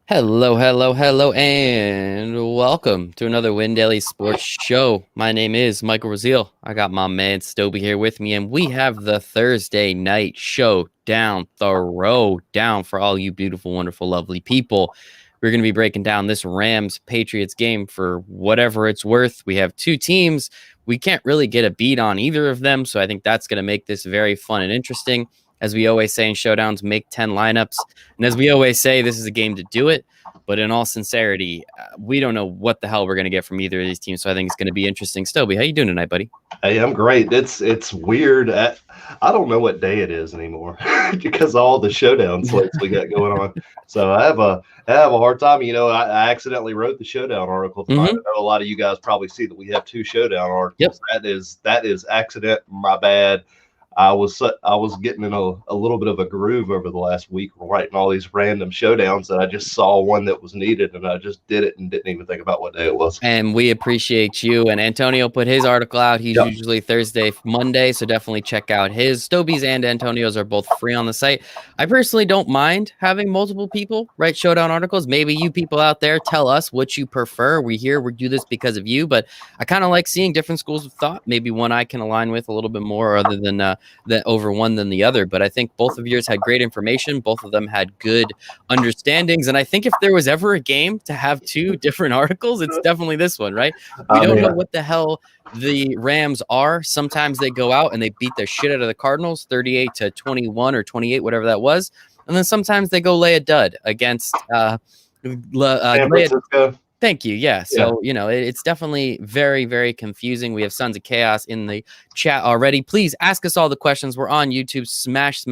Hello, hello, hello, and welcome to another Win Daily Sports Show. My name is Michael Raziel. I got my man Stoweby here with me, and we have the Thursday Night Showdown, Throwdown for all you beautiful, wonderful, lovely people. We're going to be breaking down this Rams Patriots game for whatever it's worth. We have two teams. We can't really get a beat on either of them, so I think that's going to make this very fun and interesting. As we always say in showdowns, make 10 lineups. And as we always say, this is a game to do it. But in all sincerity, we don't know what the hell we're going to get from either of these teams. So I think it's going to be interesting. Stoweby, how you doing tonight, buddy? Hey, I'm great. It's weird. I don't know what day it is anymore because all the showdown slates we got going on. So I have a hard time. You know, I accidentally wrote the showdown article tonight. I know a lot of you guys probably see that we have two showdown articles. Yep. That is accident. My bad. I was getting in a little bit of a groove over the last week, writing all these random showdowns that I just saw one that was needed, and I just did it and didn't even think about what day it was. And we appreciate you. And Antonio put his article out. He's usually Thursday, Monday, so definitely check out his. Stoby's and Antonio's are both free on the site. I personally don't mind having multiple people write showdown articles. Maybe you people out there tell us what you prefer. We do this because of you, but I kind of like seeing different schools of thought. Maybe one I can align with a little bit more, other than that over one than the other. But I think both of yours had great information. Both of them had good understandings. And I think if there was ever a game to have two different articles, it's definitely this one, right? We don't know what the hell the Rams are. Sometimes they go out and they beat the shit out of the Cardinals 38-21 or 28, whatever that was. And then sometimes they go lay a dud against San Francisco. Thank you. Yeah. So, you know, it's definitely very, very confusing. We have Sons of Chaos in the chat already. Please ask us all the questions. We're on YouTube. Smash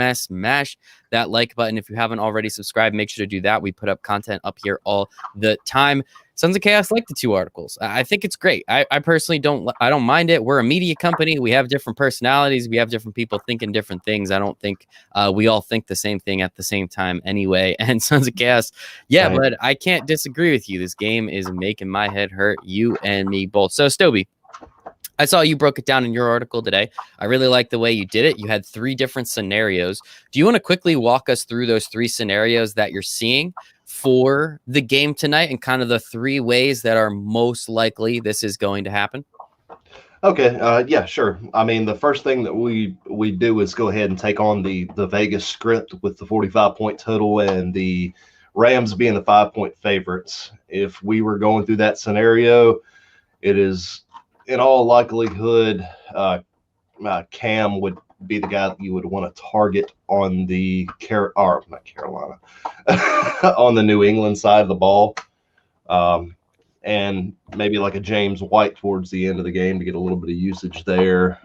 that like button. If you haven't already subscribed, make sure to do that. We put up content up here all the time. Sons of Chaos like the two articles. I think it's great. I personally don't mind it. We're a media company. We have different personalities. We have different people thinking different things. I don't think we all think the same thing at the same time anyway. And Sons of Chaos, right. But I can't disagree with you. This game is making my head hurt, you and me both. So, Stoweby, I saw you broke it down in your article today. I really like the way you did it. You had 3 different scenarios. Do you want to quickly walk us through those 3 scenarios that you're seeing for the game tonight and kind of the 3 ways that are most likely this is going to happen? Okay. Yeah, sure. I mean, the first thing that we do is go ahead and take on the Vegas script with the 45-point total and the Rams being the 5-point favorites. If we were going through that scenario, it is in all likelihood, Cam would be the guy that you would want to target on the not Carolina, on the New England side of the ball, and maybe like a James White towards the end of the game to get a little bit of usage there.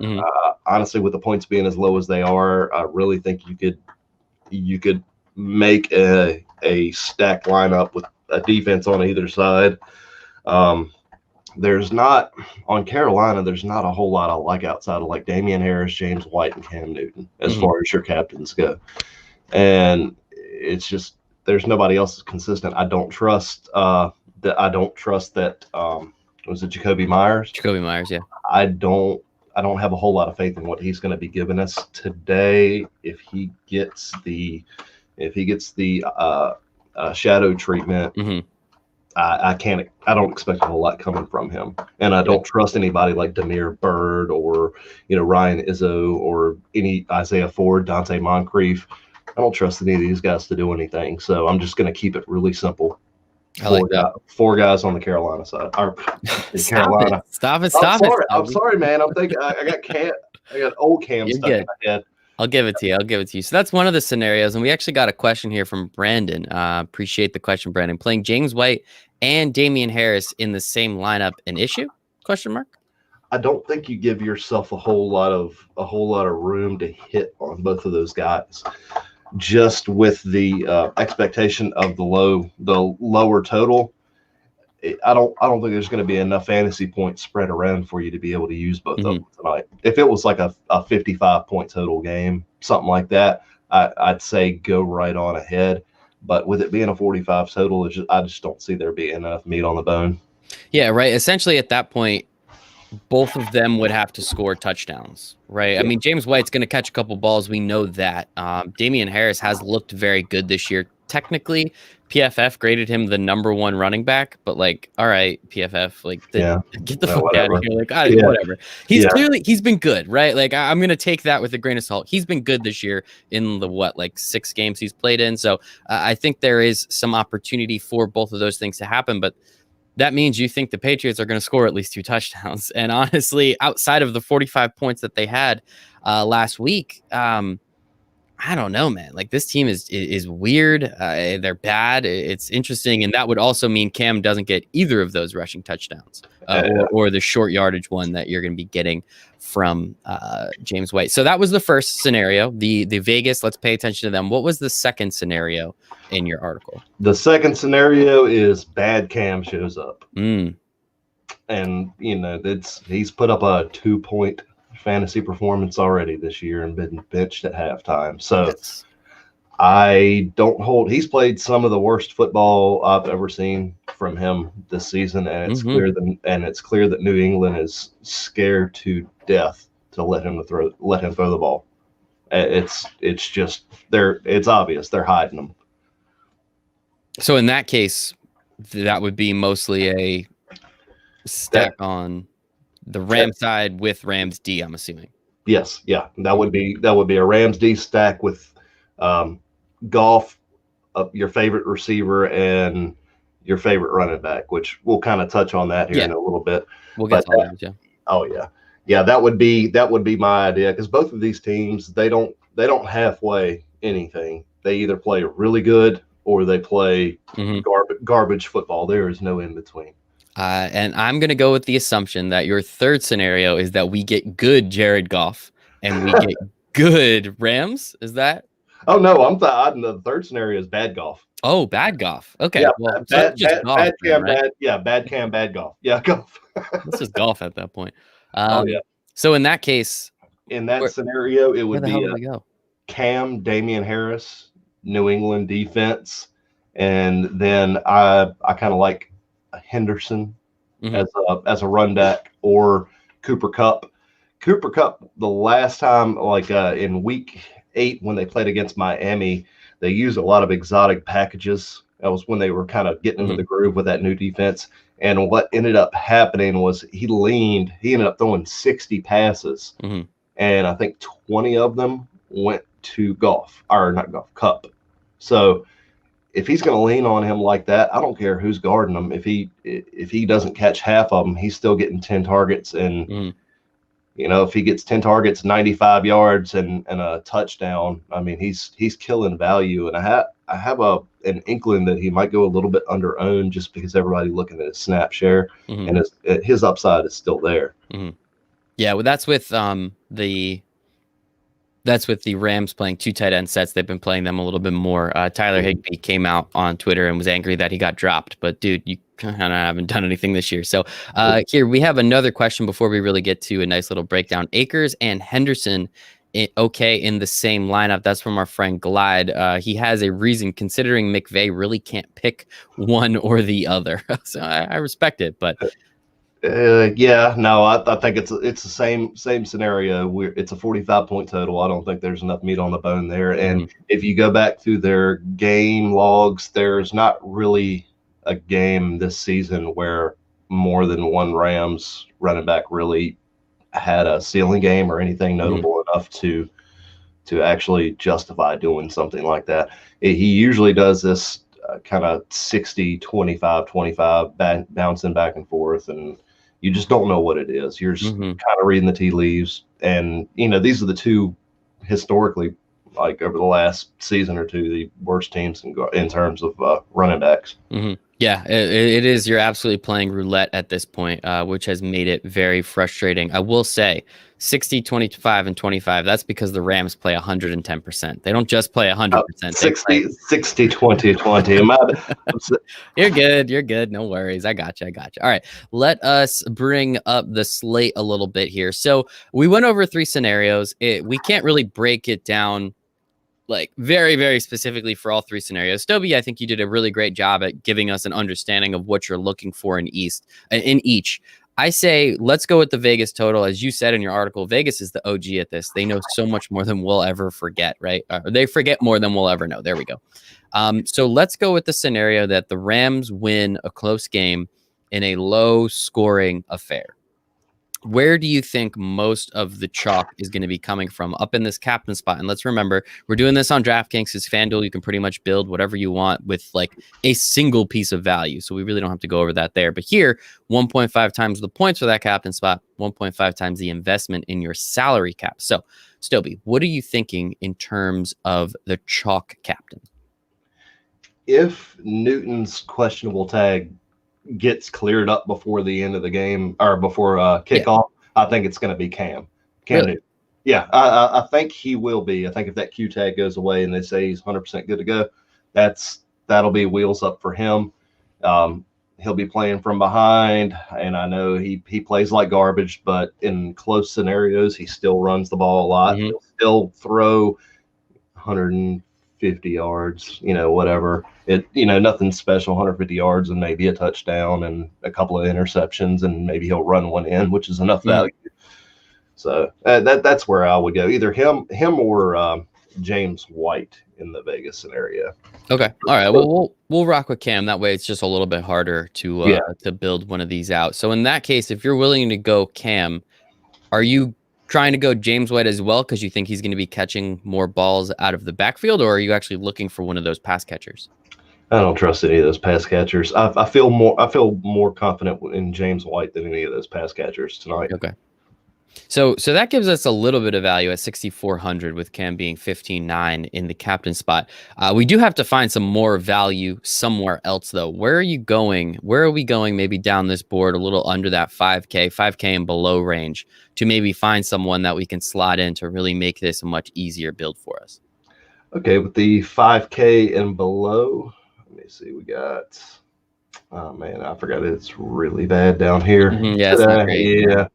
Honestly, with the points being as low as they are, I really think you could make a stacked lineup with a defense on either side. There's not on Carolina. There's not a whole lot I like outside of like Damian Harris, James White, and Cam Newton as far as your captains go, and it's just there's nobody else consistent. I don't trust that. Was it Jacoby Myers? Jacoby Myers, yeah. I don't have a whole lot of faith in what he's going to be giving us today. If he gets the shadow treatment. I don't expect a whole lot coming from him, and I don't trust anybody like Demir Bird or Ryan Izzo or any Isaiah Ford, Dante Moncrief. I don't trust any of these guys to do anything, so I'm just going to keep it really simple. I like that. 4 guys on the Carolina side. Carolina. Stop it! I'm sorry, man. I'm thinking I got old Cam stuck in my head. I'll give it to you. So that's one of the scenarios. And we actually got a question here from Brandon. Appreciate the question, Brandon. Playing James White and Damian Harris in the same lineup, an issue? Question mark. I don't think you give yourself a whole lot of room to hit on both of those guys. Just with the expectation of the lower total, I don't think there's going to be enough fantasy points spread around for you to be able to use both of them tonight. If it was like a 55-point total game, something like that, I'd say go right on ahead. But with it being a 45 total, I just don't see there being enough meat on the bone. Yeah, right. Essentially, at that point, both of them would have to score touchdowns, right? Yeah. I mean, James White's going to catch a couple balls. We know that. Damian Harris has looked very good this year. technically PFF graded him the #1 running back, but like, all right, PFF, like, get the fuck out of here. Like, whatever. He's been good, right? Like, I'm going to take that with a grain of salt. He's been good this year in the 6 games he's played in. So I think there is some opportunity for both of those things to happen, but that means you think the Patriots are going to score at least 2 touchdowns. And honestly, outside of the 45 points that they had last week, I don't know, man. Like, this team is weird. They're bad. It's interesting. And that would also mean Cam doesn't get either of those rushing touchdowns or the short yardage one that you're going to be getting from James White. So that was the first scenario, the Vegas. Let's pay attention to them. What was the second scenario in your article? The second scenario is bad Cam shows up. And, he's put up a 2-point fantasy performance already this year and been benched at halftime. So I don't hold. He's played some of the worst football I've ever seen from him this season, and it's clear that New England is scared to death to let him throw the ball. It's just it's obvious they're hiding him. So in that case, that would be mostly a stack on the Rams side with Rams D, I'm assuming. Yes, yeah, that would be a Rams D stack with Goff, your favorite receiver, and your favorite running back, which we'll kind of touch on that here in a little bit. We'll get to all that, yeah. Oh yeah, that would be my idea, because both of these teams they don't halfway anything. They either play really good or they play garbage football. There is no in between. And I'm going to go with the assumption that your third scenario is that we get good Jared Goff and we get good Rams. Is that? Oh, no. The third scenario is bad Goff. Oh, bad Goff. Okay. Yeah, well, bad Cam, bad Goff. Yeah, Goff. This is Goff at that point. Yeah. So in that case. In that scenario, it would be go? Cam, Damian Harris, New England defense. And then I kind of like Henderson as a run back, or Cooper Kupp. Cooper Kupp, the last time, in week 8 when they played against Miami, they used a lot of exotic packages. That was when they were kind of getting into the groove with that new defense. And what ended up happening was he ended up throwing 60 passes. And I think 20 of them went to Kupp. So if he's going to lean on him like that, I don't care who's guarding him. If he doesn't catch half of them, he's still getting 10 targets. And, if he gets 10 targets, 95 yards and a touchdown, I mean, he's killing value. And I have an inkling that he might go a little bit under owned just because everybody looking at his snap share and his upside is still there. Yeah, well, that's with the Rams playing 2 tight end sets. They've been playing them a little bit more. Tyler Higbee came out on Twitter and was angry that he got dropped. But, dude, you kind of haven't done anything this year. So here we have another question before we really get to a nice little breakdown. Akers and Henderson, in the same lineup. That's from our friend Glide. He has a reason, considering McVay really can't pick one or the other. So I respect it, but... I think it's the same scenario. It's a 45-point total. I don't think there's enough meat on the bone there. And if you go back through their game logs, there's not really a game this season where more than one Rams running back really had a ceiling game or anything notable enough to actually justify doing something like that. He usually does this kind of 60, 25, 25, bouncing back and forth, and you just don't know what it is. You're just kind of reading the tea leaves. And, these are the two historically, like over the last season or two, the worst teams in terms of running backs. Yeah, it is. You're absolutely playing roulette at this point, which has made it very frustrating. I will say 60, 25, and 25. That's because the Rams play 110%. They don't just play 100%. 60, 20, 20. You're good. No worries. I got you. All right. Let us bring up the slate a little bit here. So we went over 3 scenarios. We can't really break it down like very, very specifically for all 3 scenarios. Stoweby, I think you did a really great job at giving us an understanding of what you're looking for in each. I say let's go with the Vegas total. As you said in your article, Vegas is the OG at this. They know so much more than we'll ever forget, right? They forget more than we'll ever know. There we go. So let's go with the scenario that the Rams win a close game in a low-scoring affair. Where do you think most of the chalk is going to be coming from up in this captain spot? And let's remember, we're doing this on DraftKings. It's FanDuel. You can pretty much build whatever you want with like a single piece of value. So we really don't have to go over that there. But here, 1.5 times the points for that captain spot, 1.5 times the investment in your salary cap. So, Stoweby, what are you thinking in terms of the chalk captain? If Newton's questionable tag gets cleared up before the end of the game or before kickoff, I think it's going to be Cam really? Newton. Yeah, I think he will be. I think if that Q tag goes away and they say he's 100% good to go, that'll be wheels up for him. He'll be playing from behind, and I know he plays like garbage, but in close scenarios, he still runs the ball a lot. He'll still throw 150 yards, whatever. Nothing special, 150 yards and maybe a touchdown and a couple of interceptions, and maybe he'll run one in, which is enough value. So that's where I would go. Either him or James White in the Vegas scenario. Okay. All right. Well, we'll rock with Cam. That way it's just a little bit harder to build one of these out. So in that case, if you're willing to go Cam, are you trying to go James White as well because you think he's going to be catching more balls out of the backfield, or are you actually looking for one of those pass catchers? I don't trust any of those pass catchers. I feel more confident in James White than any of those pass catchers tonight. Okay. So that gives us a little bit of value at 6,400 with Cam being 15.9 in the captain spot. We do have to find some more value somewhere else, though. Where are you going? Where are we going maybe down this board a little under that 5K and below range to maybe find someone that we can slot in to really make this a much easier build for us? Okay, with the 5K and below, let me see. We got, oh, man, I forgot it's really bad down here. Yeah, it's not great. Yeah.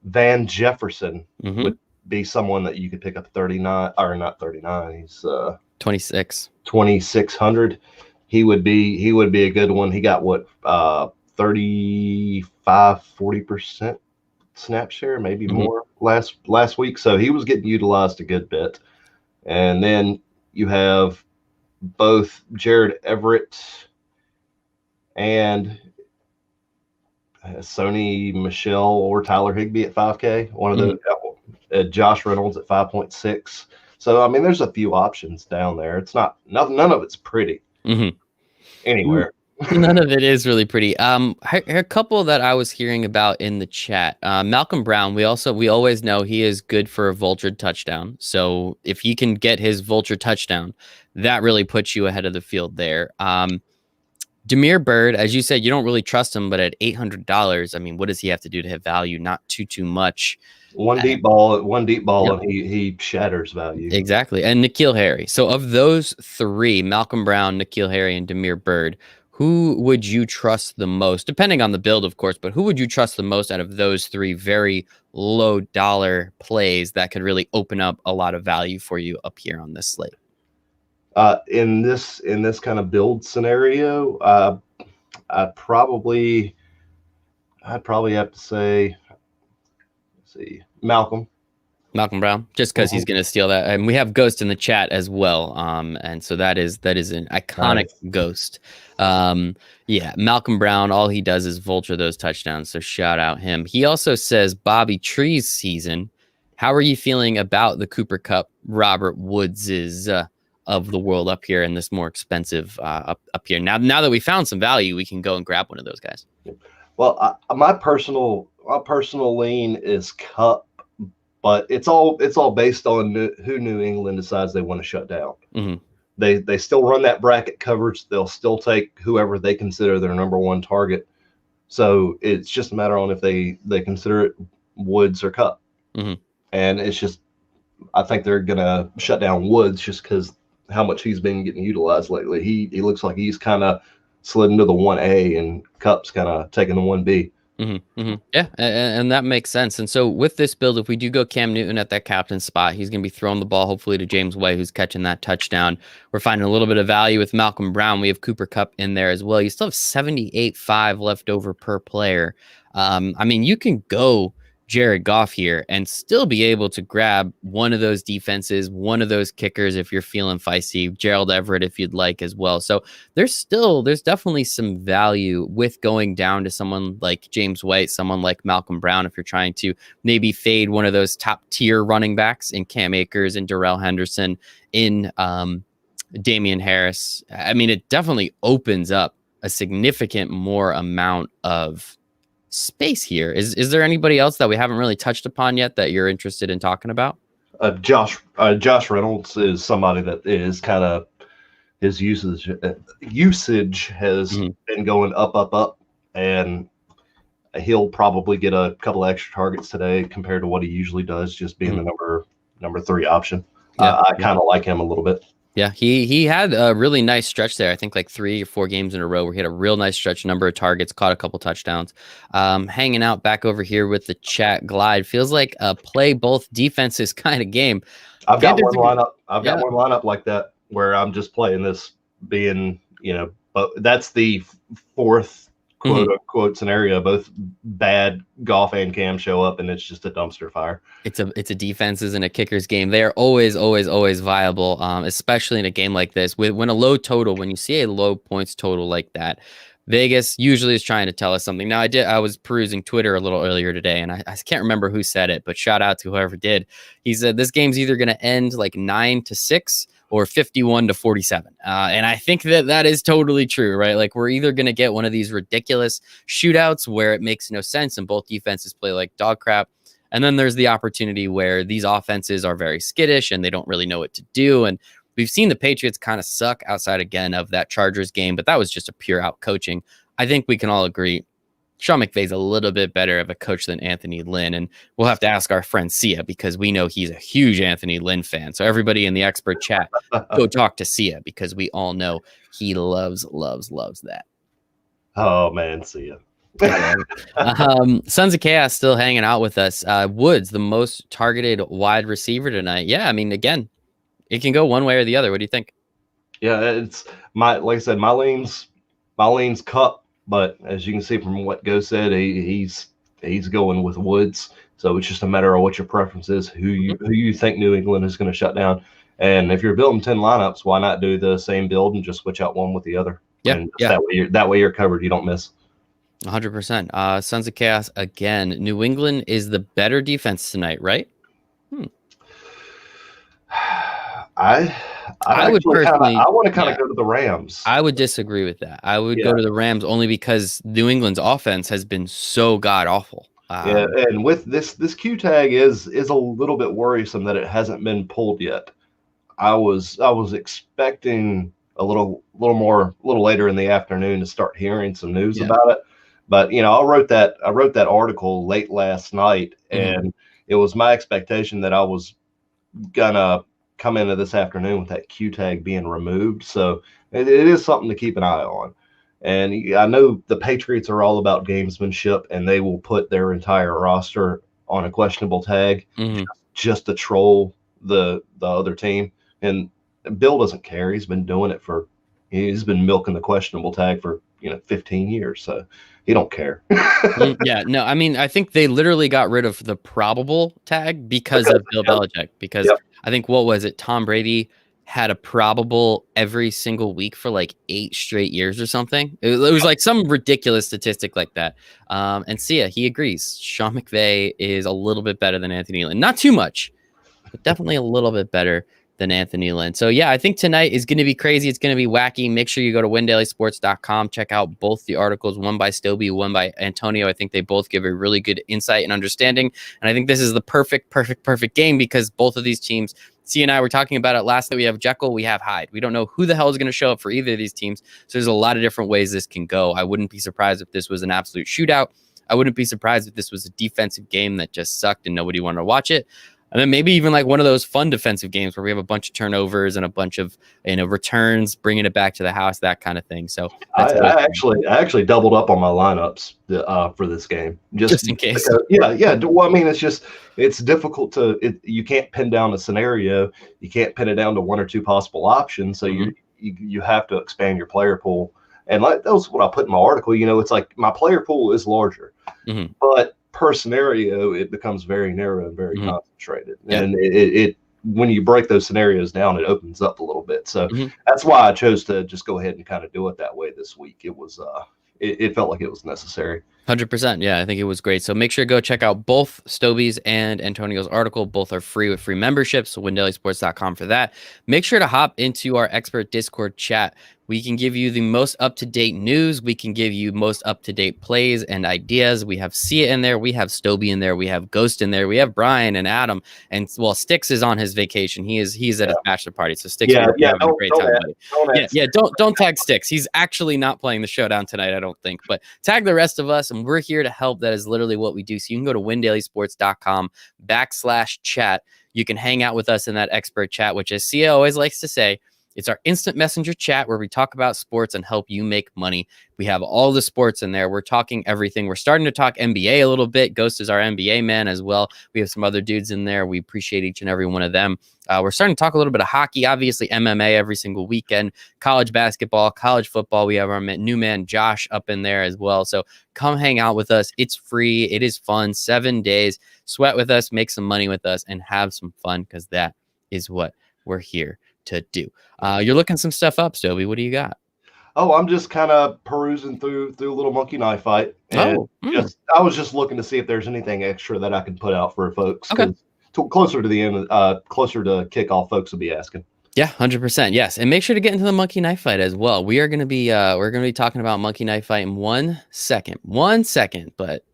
Van Jefferson would be someone that you could pick up 39 or not 39. He's 2,600. He would be a good one. He got what 35-40% snap share, maybe more last week. So he was getting utilized a good bit. And then you have both Jared Everett and Sony Michel or Tyler Higbee at 5K. One of those, Josh Reynolds at 5.6. So I mean, there's a few options down there. It's not none of it's pretty anywhere. None of it is really pretty. A couple that I was hearing about in the chat. Malcolm Brown. We always know he is good for a vulture touchdown. So if he can get his vulture touchdown, that really puts you ahead of the field there. Damian Bird, as you said, you don't really trust him, but at $800, I mean, what does he have to do to have value? Not too much. One deep ball, and he shatters value. Exactly. And N'Keal Harry. So of those three, Malcolm Brown, N'Keal Harry, and Damian Bird, who would you trust the most? Depending on the build, of course, but who would you trust the most out of those three very low dollar plays that could really open up a lot of value for you up here on this slate? In this kind of build scenario, I'd probably have to say, let's see, Malcolm Brown, just because he's going to steal that. And we have Ghost in the chat as well. And so that is an iconic Ghost. Yeah, Malcolm Brown, all he does is vulture those touchdowns. So shout out him. He also says Bobby Tree's season. How are you feeling about the Cooper Kupp, Robert Woods's of the world up here in this more expensive up here? Now that we found some value, we can go and grab one of those guys. Well, my personal lean is Kupp, but it's all based on who New England decides they want to shut down. They still run that bracket coverage. They'll still take whoever they consider their number one target. So it's just a matter on if they consider it Woods or Kupp. And it's just, I think they're gonna shut down Woods just because how much he's been getting utilized lately. He looks like he's kind of slid into the 1A, and Kupp's kind of taking the 1B. Yeah, and that makes sense. And so with this build, if we do go Cam Newton at that captain spot, he's going to be throwing the ball hopefully to James White, who's catching that touchdown. We're finding a little bit of value with Malcolm Brown. We have Cooper Kupp in there as well. You still have 78.5 left over per player. I mean, you can go Jared Goff here and still be able to grab one of those defenses, one of those kickers if you're feeling feisty, Gerald Everett if you'd like as well. So there's definitely some value with going down to someone like James White, someone like Malcolm Brown if you're trying to maybe fade one of those top tier running backs in Cam Akers and Darrell Henderson, in Damian Harris. I mean, it definitely opens up a significant more amount of space here. Is there anybody else that we haven't really touched upon yet that you're interested in talking about? Josh Reynolds is somebody that is kind of, his usage has been going up, and he'll probably get a couple extra targets today compared to what he usually does, just being the number 3 option. I kind of like him a little bit. Yeah, he had a really nice stretch there. I think like 3 or 4 games in a row where he had a real nice stretch, number of targets, caught a couple touchdowns. Hanging out back over here with the chat glide. Feels like a play both defenses kind of game. I've got one lineup like that where I'm just playing this being, but that's the 4th quote unquote scenario. Both bad Goff and Cam show up, and it's just a dumpster fire. It's a defenses and a kickers game. They are always viable, especially in a game like this. When you see a low points total like that, Vegas usually is trying to tell us something. Now, I was perusing Twitter a little earlier today, and I can't remember who said it, but shout out to whoever did. He said this game's either going to end like 9-6 or 51-47. And I think that is totally true, right? Like, we're either going to get one of these ridiculous shootouts where it makes no sense and both defenses play like dog crap. And then there's the opportunity where these offenses are very skittish and they don't really know what to do. And we've seen the Patriots kind of suck outside again of that Chargers game, but that was just a pure out coaching. I think we can all agree Sean McVay's a little bit better of a coach than Anthony Lynn. And we'll have to ask our friend Sia because we know he's a huge Anthony Lynn fan. So everybody in the expert chat, go talk to Sia because we all know he loves that. Oh, man, Sia. Sons of Chaos still hanging out with us. Woods, the most targeted wide receiver tonight. Yeah, I mean, again, it can go one way or the other. What do you think? Yeah, it's like I said, my lean's Kupp. But as you can see from what Go said, he's going with Woods. So it's just a matter of what your preference is, who you think New England is going to shut down. And if you're building 10 lineups, why not do the same build and just switch out one with the other? Yeah. That way you're covered. You don't miss. 100%. Sons of Chaos again. New England is the better defense tonight, right? I would personally. I want to kind of go to the Rams. I would disagree with that. I would go to the Rams only because New England's offense has been so god awful. And with this Q tag is a little bit worrisome that it hasn't been pulled yet. I was expecting a little later in the afternoon to start hearing some news about it. But I wrote that article late last night, and it was my expectation that I was gonna come into this afternoon with that Q tag being removed. So it is something to keep an eye on. And I know the Patriots are all about gamesmanship, and they will put their entire roster on a questionable tag just to troll the other team. And Bill doesn't care. He's been doing it he's been milking the questionable tag for 15 years. So he don't care. Yeah, no, I mean, I think they literally got rid of the probable tag because of Bill Belichick. Because I think, what was it? Tom Brady had a probable every single week for like 8 straight years or something. It was like some ridiculous statistic like that. And Sia, he agrees. Sean McVay is a little bit better than Anthony Lynn. Not too much, but definitely a little bit better than Anthony Lynn. So yeah, I think tonight is going to be crazy. It's going to be wacky. Make sure you go to windailysports.com. Check out both the articles, one by Stoweby, one by Antonio. I think they both give a really good insight and understanding. And I think this is the perfect game because both of these teams, C and I were talking about it last night. We have Jekyll, we have Hyde. We don't know who the hell is going to show up for either of these teams. So there's a lot of different ways this can go. I wouldn't be surprised if this was an absolute shootout. I wouldn't be surprised if this was a defensive game that just sucked and nobody wanted to watch it. And then maybe even like one of those fun defensive games where we have a bunch of turnovers and a bunch of returns, bringing it back to the house, that kind of thing. So I actually doubled up on my lineups for this game just in case. Because, yeah. Well, I mean, it's difficult you can't pin down a scenario. You can't pin it down to one or two possible options. So you have to expand your player pool. And that was what I put in my article. It's like my player pool is larger, but per scenario, it becomes very narrow and very concentrated. Yeah. And it when you break those scenarios down, it opens up a little bit. So that's why I chose to just go ahead and kind of do it that way this week. It was it felt like it was necessary. 100%. Yeah, I think it was great. So make sure to go check out both Stowby's and Antonio's article. Both are free with free memberships. So WinDailySports.com for that. Make sure to hop into our expert Discord chat. We can give you the most up-to-date news. We can give you most up-to-date plays and ideas. We have Sia in there. We have Stowby in there. We have Ghost in there. We have Brian and Adam. And well, Sticks is on his vacation. He's at his bachelor party. So Sticks, having a great time, buddy. Don't tag Sticks. He's actually not playing the showdown tonight, I don't think. But tag the rest of us, and we're here to help. That is literally what we do. So you can go to windailysports.com/chat. You can hang out with us in that expert chat, which, as Sia always likes to say, it's our instant messenger chat where we talk about sports and help you make money. We have all the sports in there. We're talking everything. We're starting to talk NBA a little bit. Ghost is our NBA man as well. We have some other dudes in there. We appreciate each and every one of them. We're starting to talk a little bit of hockey, obviously MMA every single weekend, college basketball, college football. We have our new man, Josh, up in there as well. So come hang out with us. It's free. It is fun. 7 days. Sweat with us, make some money with us, and have some fun, because that is what we're here to do. You're looking some stuff up, Stowby. What do you got? Oh, I'm just kind of perusing through a little monkey knife fight. And I was just looking to see if there's anything extra that I can put out for folks. Okay. Closer to the end, closer to kickoff, folks will be asking. Yeah, 100%. Yes. And make sure to get into the monkey knife fight as well. We are going to be talking about monkey knife fight in 1 second. 1 second, but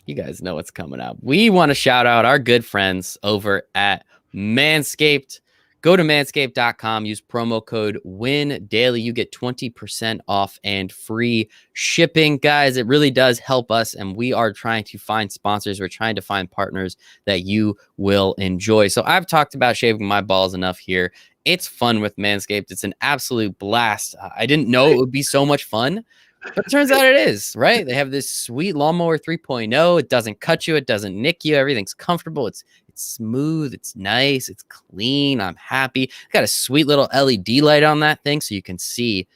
you guys know what's coming up. We want to shout out our good friends over at Manscaped. Go to manscaped.com, use promo code WINDAILY. You get 20% off and free shipping. Guys, it really does help us, and we are trying to find sponsors. We're trying to find partners that you will enjoy. So I've talked about shaving my balls enough here. It's fun with Manscaped. It's an absolute blast. I didn't know it would be so much fun, but it turns out it is, right? They have this sweet lawnmower 3.0. It doesn't cut you. It doesn't nick you. Everything's comfortable. It's smooth. It's nice. It's clean. I'm happy. Got a sweet little LED light on that thing so you can see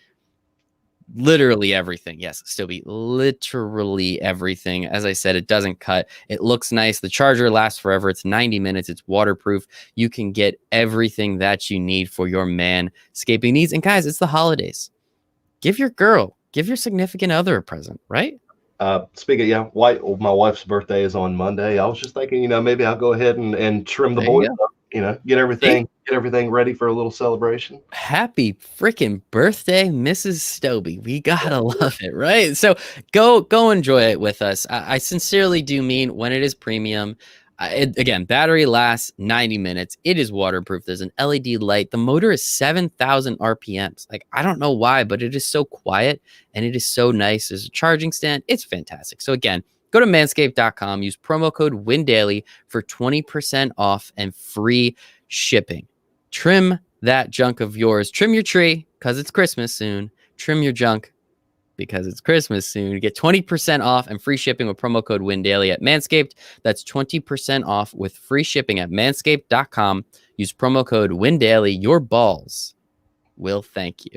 literally everything. Yes, still be literally everything. As I said, it doesn't cut. It looks nice. The charger lasts forever. It's 90 minutes. It's waterproof. You can get everything that you need for your manscaping needs. And guys, it's the holidays. Give your significant other a present, right? Speaking of, my wife's birthday is on Monday. I was just thinking, maybe I'll go ahead and trim the boys up, get everything ready for a little celebration. Happy freaking birthday, Mrs. Stowby. We gotta love it, right? So go enjoy it with us. I sincerely do mean, when it is premium. Again, battery lasts 90 minutes. It is waterproof. There's an LED light. The motor is 7,000 RPMs. Like, I don't know why, but it is so quiet and it is so nice. There's a charging stand. It's fantastic. So again, go to manscaped.com. Use promo code WINDAILY for 20% off and free shipping. Trim that junk of yours. Trim your tree because it's Christmas soon. Trim your junk because it's Christmas soon. Get 20% off and free shipping with promo code WINDAILY at Manscaped. That's 20% off with free shipping at manscaped.com. Use promo code WINDAILY. Your balls will thank you.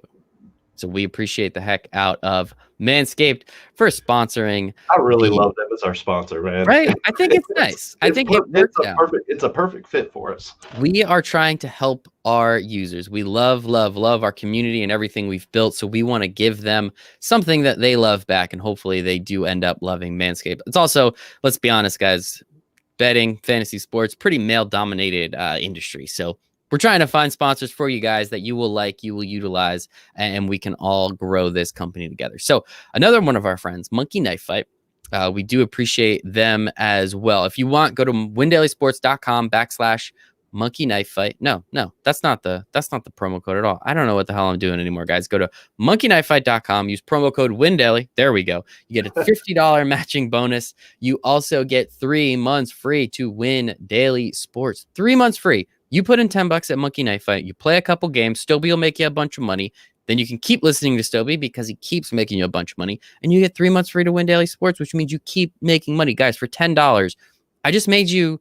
So we appreciate the heck out of Manscaped for sponsoring. I really love them as our sponsor, man. Right? I think it's nice. It's a perfect fit for us. We are trying to help our users. We love our community and everything we've built. So we want to give them something that they love back, and hopefully they do end up loving Manscaped. It's also, let's be honest, guys, betting, fantasy sports, pretty male-dominated industry. So we're trying to find sponsors for you guys that you will like, you will utilize, and we can all grow this company together. So another one of our friends, Monkey Knife Fight. We do appreciate them as well. If you want, go to windailysports.com Monkey Knife Fight. No, that's not the promo code at all. I don't know what the hell I'm doing anymore, guys. Go to monkeyknifefight.com, use promo code WinDaily. There we go. You get a $50 matching bonus. You also get 3 months free to Win Daily Sports. 3 months free. You put in $10 at Monkey Knife Fight. You play a couple games. Stoweby will make you a bunch of money. Then you can keep listening to Stoweby because he keeps making you a bunch of money. And you get 3 months free to Win Daily Sports, which means you keep making money. Guys, for $10, I just made you,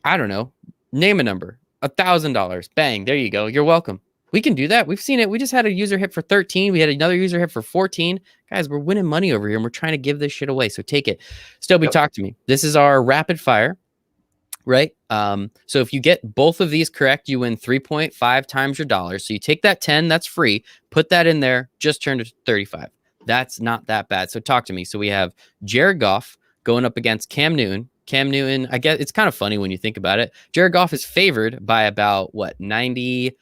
I don't know, name a number, $1,000. Bang. There you go. You're welcome. We can do that. We've seen it. We just had a user hit for 13. We had another user hit for 14. Guys, we're winning money over here and we're trying to give this shit away. So take it. Stoweby, talk to me. This is our rapid fire, right? So if you get both of these correct, you win 3.5 times your dollars. So you take that 10, that's free. Put that in there. Just turn to 35. That's not that bad. So talk to me. So we have Jared Goff going up against Cam Newton. Cam Newton, I guess it's kind of funny when you think about it. Jared Goff is favored by about 98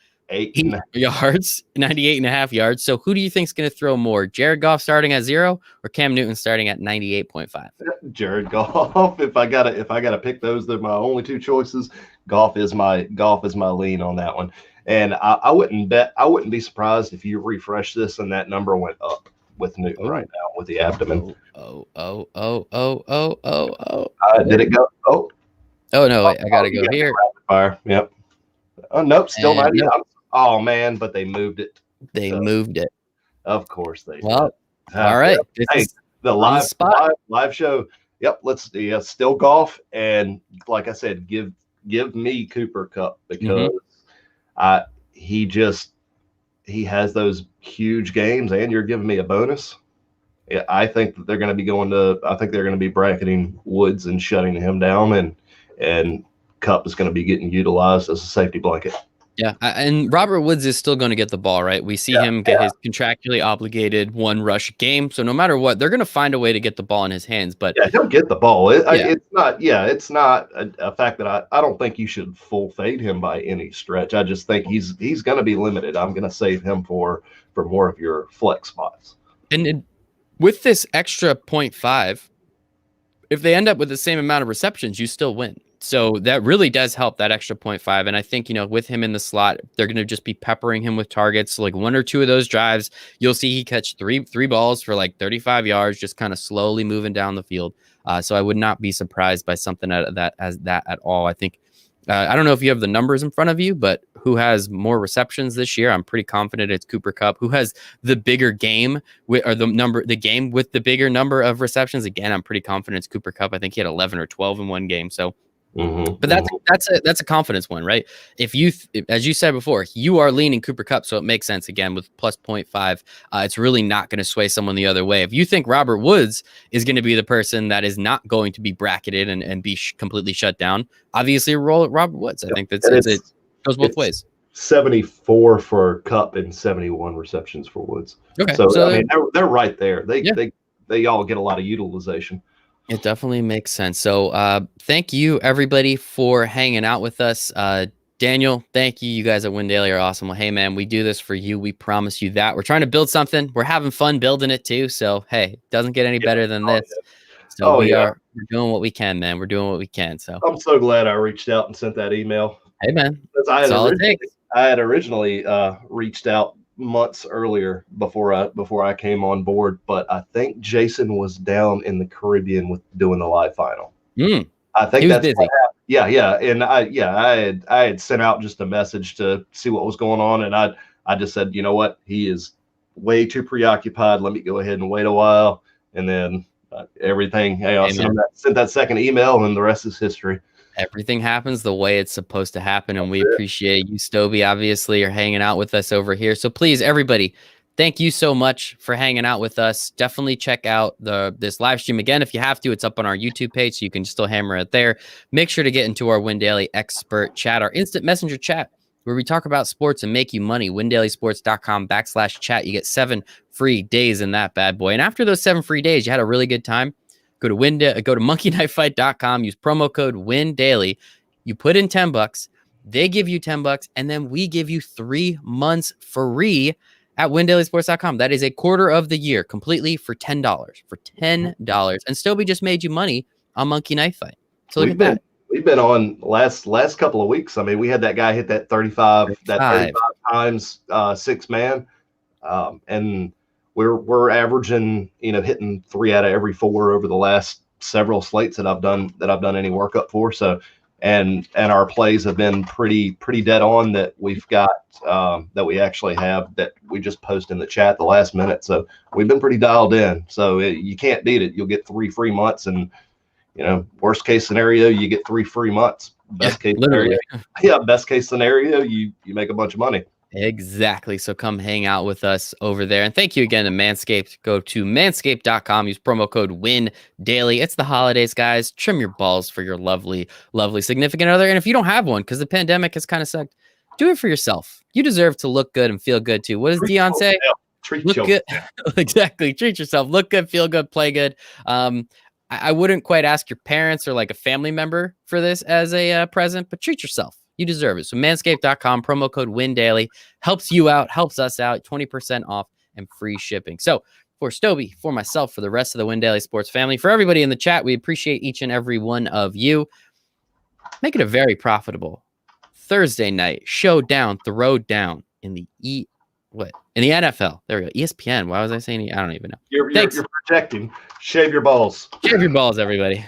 yards, 98 and a half yards. So who do you think is going to throw more? Jared Goff starting at 0 or Cam Newton starting at 98.5? Jared Goff. If I gotta pick those, they're my only two choices. Goff is my lean on that one. And I wouldn't be surprised if you refresh this and that number went up with Newton right now with the abdomen. Did it go? Oh no, wait, I gotta go here. Rapid fire. Yep. Oh nope, still 90. Nope. Oh man, but they moved it. Moved it. Of course they did. All right. Hey, the live show. Yep. Let's still Goff, and like I said, give me Cooper Kupp because he has those huge games, and you're giving me a bonus. I think that they're going to be bracketing Woods and shutting him down, and Kupp is going to be getting utilized as a safety blanket. Yeah, and Robert Woods is still going to get the ball, right? We see him get his contractually obligated one rush game. So no matter what, they're going to find a way to get the ball in his hands. But he'll get the ball. It's not a fact that I don't think you should full fade him by any stretch. I just think he's going to be limited. I'm going to save him for more of your flex spots. And with this extra 0.5, if they end up with the same amount of receptions, you still win. So that really does help, that extra 0.5. And I think, with him in the slot, they're going to just be peppering him with targets. Like 1 or 2 of those drives, you'll see he catch three balls for like 35 yards, just kind of slowly moving down the field. So I would not be surprised by something that at all. I think, I don't know if you have the numbers in front of you, but who has more receptions this year? I'm pretty confident it's Cooper Kupp. Who has the bigger game the game with the bigger number of receptions? Again, I'm pretty confident it's Cooper Kupp. I think he had 11 or 12 in one game. So, but that's a confidence one, right? If as you said before, you are leaning Cooper Kupp, so it makes sense again with plus 0.5. It's really not going to sway someone the other way. If you think Robert Woods is going to be the person that is not going to be bracketed and be completely shut down, obviously roll at Robert Woods. I think it goes both ways. 74 for Kupp and 71 receptions for Woods. Okay, so I mean they're right there. They all get a lot of utilization. It definitely makes sense. So thank you, everybody, for hanging out with us. Daniel, thank you. You guys at Win Daily are awesome. Well, hey, man, we do this for you. We promise you that. We're trying to build something. We're having fun building it, too. So, hey, it doesn't get any better than this. So we're doing what we can, man. We're doing what we can. So I'm so glad I reached out and sent that email. Hey, man. That's all it takes. I had originally reached out months earlier before I came on board, but I think Jason was down in the Caribbean with doing the live final. I think that's busy. And I had sent out just a message to see what was going on, and I just said, you know what, he is way too preoccupied. Let me go ahead and wait a while, and then everything. I sent that second email, and the rest is history. Everything happens the way it's supposed to happen, and we appreciate you, Stoweby, obviously, are hanging out with us over here. So please, everybody, thank you so much for hanging out with us. Definitely check out this live stream again if you have to. It's up on our YouTube page, so you can still hammer it there. Make sure to get into our Win Daily expert chat, our instant messenger chat, where we talk about sports and make you money. WinDailySports.com/chat. You get 7 free days in that bad boy. And after those 7 free days, you had a really good time. Go to monkeyknifefight.com, use promo code WINDAILY. You put in $10, they give you $10, and then we give you 3 months free at WinDailySports.com. That is a quarter of the year completely for $10. And Stoweby just made you money on Monkey Knife Fight. So look at that. we've been on last couple of weeks. I mean, we had that guy hit that 35 times 6-man, and we're averaging, hitting 3 out of every 4 over the last several slates that I've done any workup for. So, and our plays have been pretty dead on that we've got that we actually have that we just post in the chat the last minute. So we've been pretty dialed in. So you can't beat it. You'll get 3 free months, and worst case scenario, you get 3 free months. Best case scenario, best case scenario, you make a bunch of money. Exactly. So come hang out with us over there. And thank you again to Manscaped. Go to manscaped.com. Use promo code WINDAILY. It's the holidays, guys. Trim your balls for your lovely, lovely significant other. And if you don't have one, because the pandemic has kind of sucked, do it for yourself. You deserve to look good and feel good too. What does Dion say? Treat look good. Exactly. Treat yourself. Look good, feel good, play good. I wouldn't quite ask your parents or like a family member for this as a present, but treat yourself. You deserve it. So manscaped.com, promo code WINDAILY, helps you out, helps us out, 20% off and free shipping. So for Stoweby, for myself, for the rest of the Win Daily Sports family, for everybody in the chat, we appreciate each and every one of you. Make it a very profitable Thursday night showdown, throwdown in the in the NFL. There we go. ESPN. Why was I saying? I don't even know. You're projecting. Shave your balls. Shave your balls, everybody.